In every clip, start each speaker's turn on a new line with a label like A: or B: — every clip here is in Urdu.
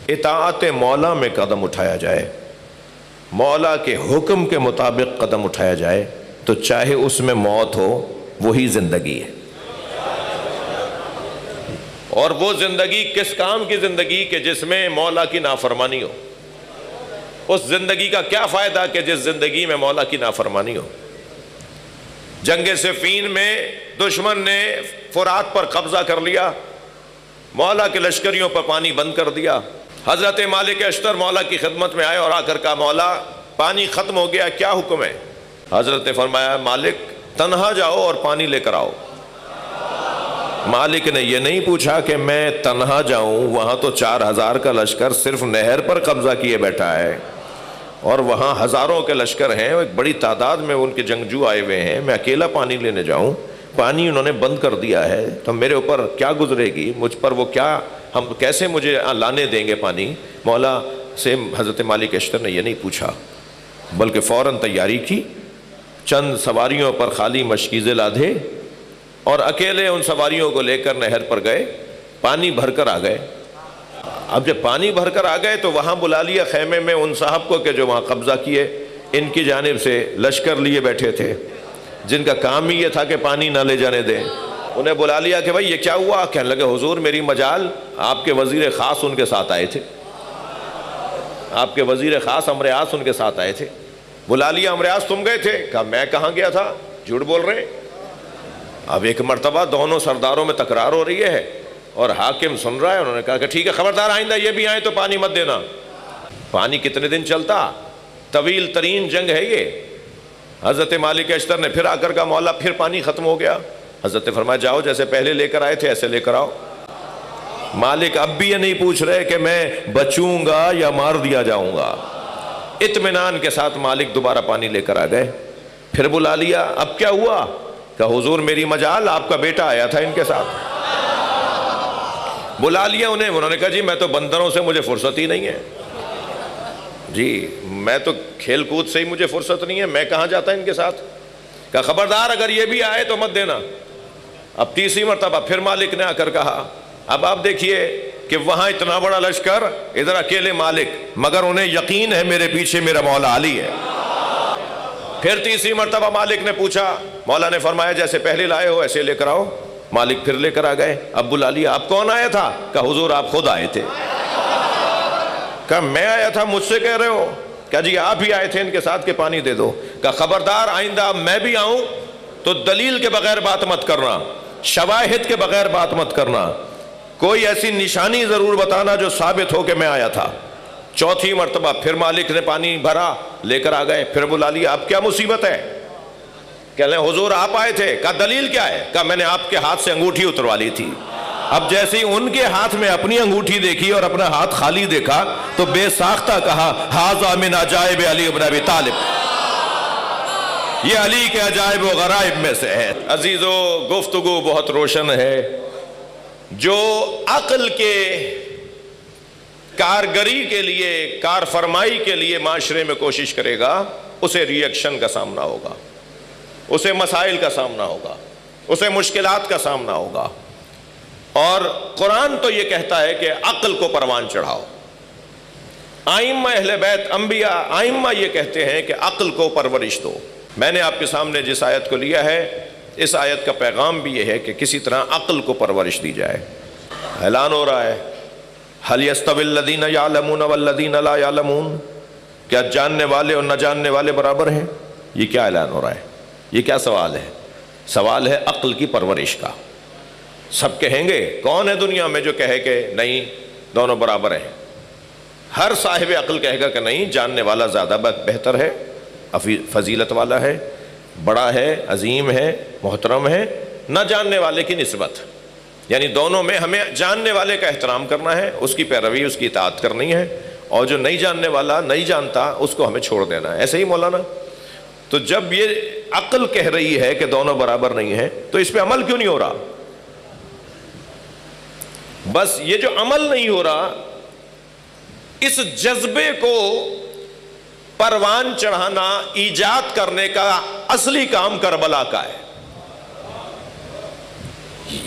A: اطاعت مولا میں قدم اٹھایا جائے، مولا کے حکم کے مطابق قدم اٹھایا جائے تو چاہے اس میں موت ہو وہی زندگی ہے۔ اور وہ زندگی کس کام کی زندگی کہ جس میں مولا کی نافرمانی ہو؟ اس زندگی کا کیا فائدہ کہ جس زندگی میں مولا کی نافرمانی ہو؟ جنگ صفین میں دشمن نے فرات پر قبضہ کر لیا، مولا کے لشکریوں پر پانی بند کر دیا۔ حضرت مالک اشتر مولا کی خدمت میں آئے اور آ کر کہا مولا پانی ختم ہو گیا، کیا حکم ہے؟ حضرت نے فرمایا مالک تنہا جاؤ اور پانی لے کر آؤ۔ مالک نے یہ نہیں پوچھا کہ میں تنہا جاؤں، وہاں تو 4000 کا لشکر صرف نہر پر قبضہ کیے بیٹھا ہے اور وہاں ہزاروں کے لشکر ہیں، ایک بڑی تعداد میں ان کے جنگجو آئے ہوئے ہیں، میں اکیلا پانی لینے جاؤں؟ پانی انہوں نے بند کر دیا ہے تو میرے اوپر کیا گزرے گی، مجھ پر وہ کیا، ہم کیسے مجھے لانے دیں گے پانی؟ مولا سے حضرت مالک اشتر نے یہ نہیں پوچھا بلکہ فوراً تیاری کی، چند سواریوں پر خالی مشکیزیں لادھے اور اکیلے ان سواریوں کو لے کر نہر پر گئے، پانی بھر کر آ گئے۔ اب جب پانی بھر کر آ گئے تو وہاں بلا لیا خیمے میں ان صاحب کو کہ جو وہاں قبضہ کیے، ان کی جانب سے لشکر لیے بیٹھے تھے جن کا کام ہی یہ تھا کہ پانی نہ لے جانے دیں۔ انہیں بلا لیا کہ بھائی یہ کیا ہوا؟ کہنے لگے حضور میری مجال آپ کے وزیر خاص ان کے ساتھ آئے تھے، آپ کے وزیر خاص عمرو عاص ان کے ساتھ آئے تھے۔ بلا لیا عمرو عاص تم گئے تھے؟ کہا میں کہاں گیا تھا، جھوٹ بول رہے ہیں۔ اب ایک مرتبہ دونوں سرداروں میں تکرار ہو رہی ہے اور حاکم سن رہا ہے، انہوں نے کہا کہ ٹھیک ہے خبردار آئندہ یہ بھی آئیں تو پانی مت دینا۔ پانی کتنے دن چلتا؟ طویل ترین جنگ ہے یہ۔ حضرت مالک اشتر نے پھر آ کر کہا مولا پھر پانی ختم ہو گیا۔ حضرت نے فرمایا جاؤ جیسے پہلے لے کر آئے تھے ایسے لے کر آؤ۔ مالک اب بھی یہ نہیں پوچھ رہے کہ میں بچوں گا یا مار دیا جاؤں گا، اطمینان کے ساتھ مالک دوبارہ پانی لے کر آ گئے۔ پھر بلا لیا، اب کیا ہوا؟ کہ حضور میری مجال آپ کا بیٹا آیا تھا ان کے ساتھ۔ بلا لیا انہیں، انہوں نے کہا جی میں تو بندروں سے مجھے فرصت ہی نہیں ہے، جی میں تو کھیل کود سے ہی مجھے فرصت نہیں ہے، میں کہاں جاتا ان کے ساتھ؟ کہا خبردار اگر یہ بھی آئے تو مت دینا۔ اب تیسری مرتبہ پھر مالک نے آ کر کہا اب آپ دیکھیے کہ وہاں اتنا بڑا لشکر، ادھر اکیلے مالک، مگر انہیں یقین ہے میرے پیچھے میرا مولا علی ہے۔ پھر تیسری مرتبہ مالک نے پوچھا، مولا نے فرمایا جیسے پہلے لائے ہو ایسے لے کر آؤ۔ مالک پھر لے کر آ گئے۔ اب بلا لیا، اب کون آیا تھا؟ کہا حضور آپ خود آئے تھے۔ کہا میں آیا تھا مجھ سے کہہ رہے ہو؟ کہا جی آپ ہی آئے تھے ان کے ساتھ کہ پانی دے دو۔ کہا خبردار آئندہ میں بھی آؤں تو دلیل کے بغیر بات مت کرنا، شواہد کے بغیر بات مت کرنا، کوئی ایسی نشانی ضرور بتانا جو ثابت ہو کہ میں آیا تھا۔ چوتھی مرتبہ پھر مالک نے پانی بھرا، لے کر آ گئے۔ پھر بلا لیا، اب کیا مصیبت ہے؟ کہہ لیں حضور آپ آئے تھے۔ کہا دلیل کیا ہے؟ کہا میں نے آپ کے ہاتھ سے انگوٹھی اتروا لی تھی۔ اب جیسے ہی ان کے ہاتھ میں اپنی انگوٹھی دیکھی اور اپنا ہاتھ خالی دیکھا تو بے ساختہ کہا ھذا من عجائب علی بن ابی طالب، یہ علی کے عجائب و غرائب میں سے ہے۔ عزیزو گفتگو بہت روشن ہے، جو عقل کے کارگری کے لیے، کار فرمائی کے لیے معاشرے میں کوشش کرے گا اسے ری ایکشن کا سامنا ہوگا، اسے مسائل کا سامنا ہوگا، اسے مشکلات کا سامنا ہوگا۔ اور قرآن تو یہ کہتا ہے کہ عقل کو پروان چڑھاؤ۔ ائمہ اہل بیت انبیاء ائمہ یہ کہتے ہیں کہ عقل کو پرورش دو۔ میں نے آپ کے سامنے جس آیت کو لیا ہے، اس آیت کا پیغام بھی یہ ہے کہ کسی طرح عقل کو پرورش دی جائے۔ اعلان ہو رہا ہے هل يستوي الذين يعلمون والذين لا يعلمون، کیا جاننے والے اور نہ جاننے والے برابر ہیں؟ یہ کیا اعلان ہو رہا ہے؟ یہ کیا سوال ہے؟ سوال ہے عقل کی پرورش کا۔ سب کہیں گے، کون ہے دنیا میں جو کہے کہ نہیں دونوں برابر ہیں؟ ہر صاحب عقل کہے گا کہ نہیں، جاننے والا زیادہ بہتر ہے، فضیلت والا ہے، بڑا ہے، عظیم ہے، محترم ہے، نہ جاننے والے کی نسبت، یعنی دونوں میں ہمیں جاننے والے کا احترام کرنا ہے، اس کی پیروی، اس کی اطاعت کرنی ہے، اور جو نہیں جاننے والا نہیں جانتا اس کو ہمیں چھوڑ دینا ہے۔ ایسے ہی مولانا؟ تو جب یہ عقل کہہ رہی ہے کہ دونوں برابر نہیں ہیں تو اس پہ عمل کیوں نہیں ہو رہا؟ بس یہ جو عمل نہیں ہو رہا، اس جذبے کو پروان چڑھانا، ایجاد کرنے کا اصلی کام کربلا کا ہے۔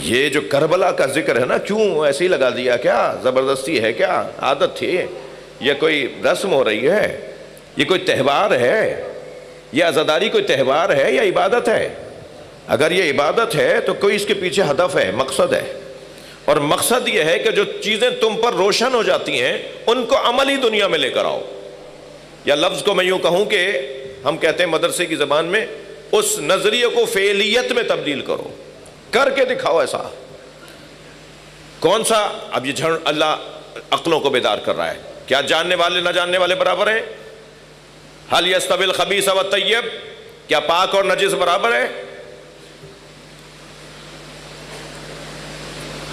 A: یہ جو کربلا کا ذکر ہے نا، کیوں ایسے ہی لگا دیا؟ کیا زبردستی ہے؟ کیا عادت تھی؟ یہ کوئی رسم ہو رہی ہے؟ یہ کوئی تہوار ہے؟ یہ عزاداری کوئی تہوار ہے یا عبادت ہے؟ اگر یہ عبادت ہے تو کوئی اس کے پیچھے ہدف ہے، مقصد ہے، اور مقصد یہ ہے کہ جو چیزیں تم پر روشن ہو جاتی ہیں ان کو عملی دنیا میں لے کر آؤ، یا لفظ کو میں یوں کہوں کہ ہم کہتے ہیں مدرسے کی زبان میں، اس نظریے کو فعلیت میں تبدیل کرو، کر کے دکھاؤ۔ ایسا کون سا؟ اب یہ اللہ عقلوں کو بیدار کر رہا ہے۔ کیا جاننے والے نہ جاننے والے برابر ہیں؟ حل یستوی الخبیث والطیب، کیا پاک اور نجس برابر ہے؟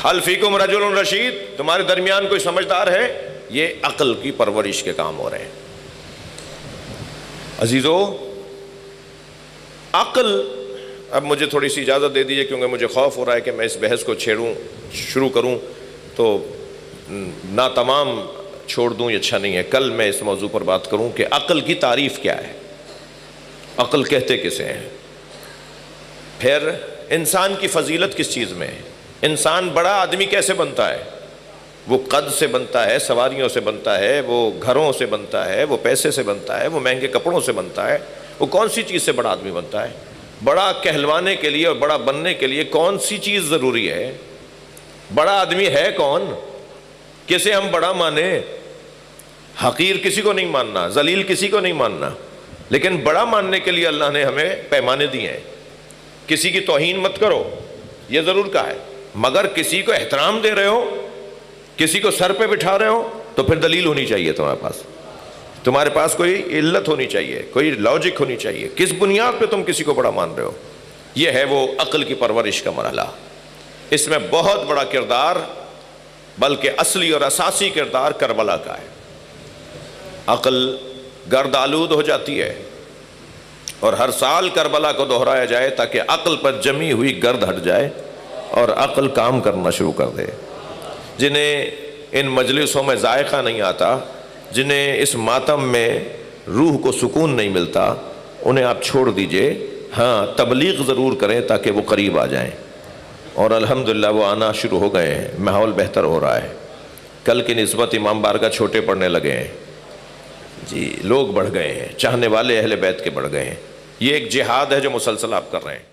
A: حل فیکم رجل رشید، تمہارے درمیان کوئی سمجھدار ہے؟ یہ عقل کی پرورش کے کام ہو رہے ہیں۔ عزیزو، عقل، اب مجھے تھوڑی سی اجازت دے دیجیے کیونکہ مجھے خوف ہو رہا ہے کہ میں اس بحث کو شروع کروں تو نہ تمام چھوڑ دوں، یہ اچھا نہیں ہے۔ کل میں اس موضوع پر بات کروں کہ عقل کی تعریف کیا ہے، عقل کہتے کسے ہیں، پھر انسان کی فضیلت کس چیز میں ہے، انسان بڑا آدمی کیسے بنتا ہے، وہ قد سے بنتا ہے، سواریوں سے بنتا ہے، وہ گھروں سے بنتا ہے، وہ پیسے سے بنتا ہے، وہ مہنگے کپڑوں سے بنتا ہے، وہ کون سی چیز سے بڑا آدمی بنتا ہے؟ بڑا کہلوانے کے لیے اور بڑا بننے کے لیے کون سی چیز ضروری ہے؟ بڑا آدمی ہے کون؟ کسے ہم بڑا مانیں؟ حقیر کسی کو نہیں ماننا، ذلیل کسی کو نہیں ماننا، لیکن بڑا ماننے کے لیے اللہ نے ہمیں پیمانے دیے ہیں۔ کسی کی توہین مت کرو، یہ ضرور کہا ہے، مگر کسی کو احترام دے رہے ہو، کسی کو سر پہ بٹھا رہے ہو تو پھر دلیل ہونی چاہیے تمہارے پاس کوئی علت ہونی چاہیے، کوئی لاجک ہونی چاہیے، کس بنیاد پہ تم کسی کو بڑا مان رہے ہو۔ یہ ہے وہ عقل کی پرورش کا مرحلہ۔ اس میں بہت بڑا کردار، بلکہ اصلی اور اساسی کردار کربلا کا ہے۔ عقل گرد آلود ہو جاتی ہے، اور ہر سال کربلا کو دہرایا جائے تاکہ عقل پر جمی ہوئی گرد ہٹ جائے اور عقل کام کرنا شروع کر دے۔ جنہیں ان مجلسوں میں ذائقہ نہیں آتا، جنہیں اس ماتم میں روح کو سکون نہیں ملتا، انہیں آپ چھوڑ دیجئے، ہاں تبلیغ ضرور کریں تاکہ وہ قریب آ جائیں، اور الحمدللہ وہ آنا شروع ہو گئے ہیں، ماحول بہتر ہو رہا ہے۔ کل کی نسبت امام بارگاہ چھوٹے پڑھنے لگے ہیں، جی لوگ بڑھ گئے ہیں، چاہنے والے اہل بیت کے بڑھ گئے ہیں۔ یہ ایک جہاد ہے جو مسلسل آپ کر رہے ہیں۔